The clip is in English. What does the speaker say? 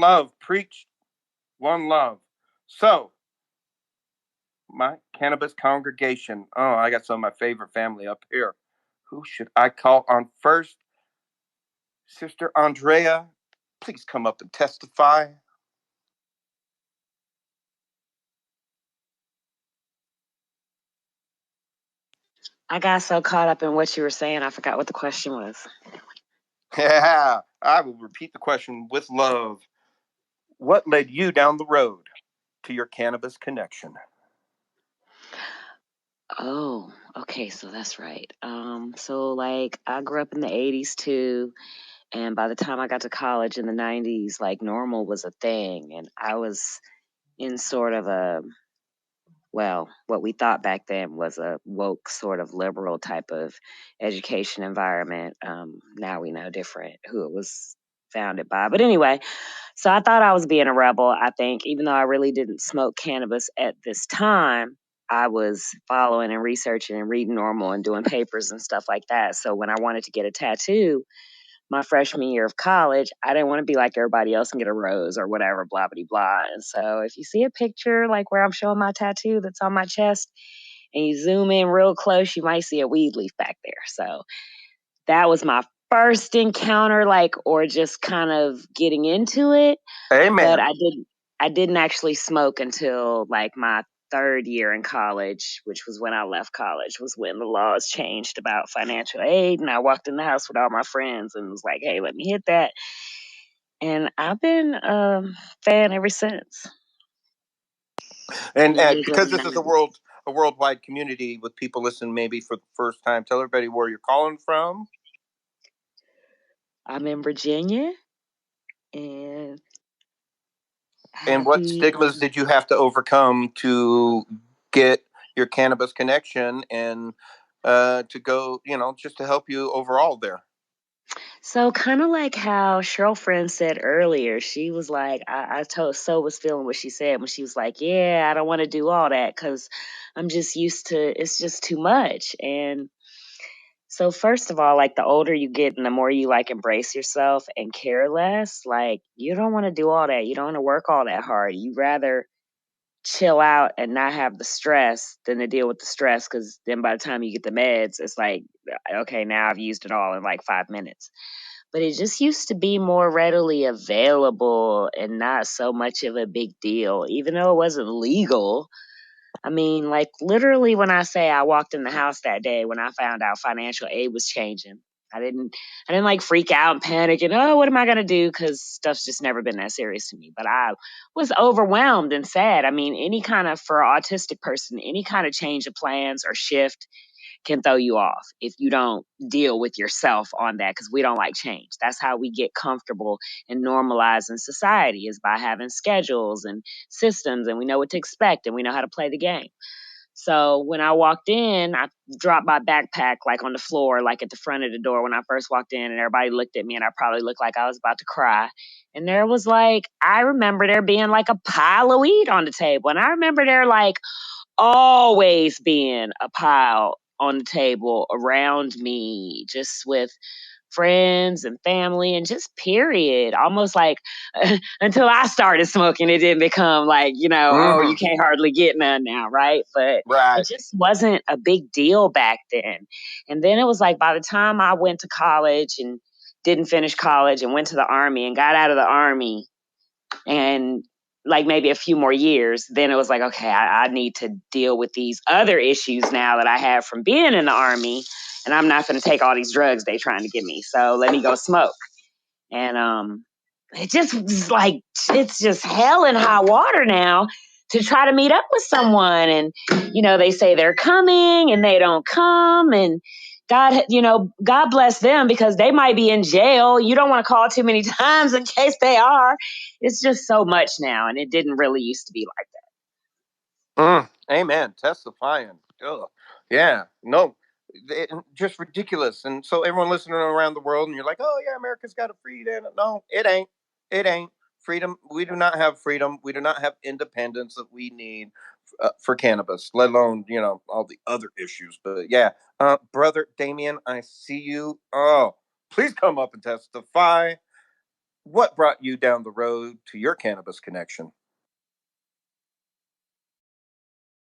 love, preach one love. So, my cannabis congregation. Oh, I got some of my favorite family up here. Who should I call on first? Sister Andrea, please come up and testify. I got so caught up in what you were saying, I forgot what the question was. Yeah, I will repeat the question with love. What led you down the road to your cannabis connection? Oh, okay, so that's right. So like I grew up in the 80s too, and by the time I got to college in the 90s, like normal was a thing, and I was in sort of a what we thought back then was a woke sort of liberal type of education environment. Now we know different who it was founded by. But anyway, so I thought I was being a rebel, I think, even though I really didn't smoke cannabis at this time. I was following and researching and reading normal and doing papers and stuff like that. So when I wanted to get a tattoo my freshman year of college, I didn't want to be like everybody else and get a rose or whatever, blah, blah, blah. And so if you see a picture like where I'm showing my tattoo that's on my chest and you zoom in real close, you might see a weed leaf back there. So that was my first encounter, like, or just kind of getting into it. But Amen. I didn't actually smoke until like my third year in college, which was when I left college, was when the laws changed about financial aid. And I walked in the house with all my friends and was like, hey, let me hit that. And I've been a fan ever since. And Years of because the this is 90s. a worldwide community with people listening maybe for the first time, tell everybody where you're calling from. I'm in Virginia and And what happy. stigmas did you have to overcome to get your cannabis connection and to go, just to help you overall there? So kind of like how Cheryl Friend said earlier, she was like, I told So was feeling what she said when she was like, yeah, I don't want to do all that because I'm just used to it's just too much. And so first of all, like the older you get and the more you like embrace yourself and care less, like you don't want to do all that. You don't want to work all that hard. You rather chill out and not have the stress than to deal with the stress because then by the time you get the meds, it's like, okay, now I've used it all in like 5 minutes. But it just used to be more readily available and not so much of a big deal, even though it wasn't legal. I mean, like literally when I say I walked in the house that day when I found out financial aid was changing, I didn't I didn't like freak out and panic and oh, what am I gonna do? Because stuff's just never been that serious to me. But I was overwhelmed and sad. I mean, any kind of for an autistic person, any kind of change of plans or shift can throw you off if you don't deal with yourself on that because we don't like change. That's how we get comfortable and normalize in society is by having schedules and systems and we know what to expect and we know how to play the game. So when I walked in, I dropped my backpack like on the floor, like at the front of the door when I first walked in, and everybody looked at me, and I probably looked like I was about to cry. And there was like, I remember there being like a pile of weed on the table, and I remember there like always being a pile on the table around me, just with friends and family and just period. Almost like until I started smoking, it didn't become like, oh, you Mm-hmm. can't hardly get none now, right? But it Right. just wasn't a big deal back then. And then it was like by the time I went to college and didn't finish college and went to the army and got out of the army, and like maybe a few more years, then it was like, okay, I need to deal with these other issues now that I have from being in the army, and I'm not going to take all these drugs they trying to give me. So let me go smoke. And it just was like it's just hell in hot water now to try to meet up with someone, and they say they're coming and they don't come, and God bless them because they might be in jail. You don't want to call too many times in case they are. It's just so much now, and it didn't really used to be like Amen. Testifying. Ugh. Yeah. No. Just ridiculous. And so everyone listening around the world, and you're like, oh yeah, America's got a freedom. No, it ain't. It ain't freedom. We do not have freedom. We do not have independence that we need for cannabis, let alone all the other issues. But yeah, brother Damien, I see you. Oh, please come up and testify. What brought you down the road to your cannabis connection?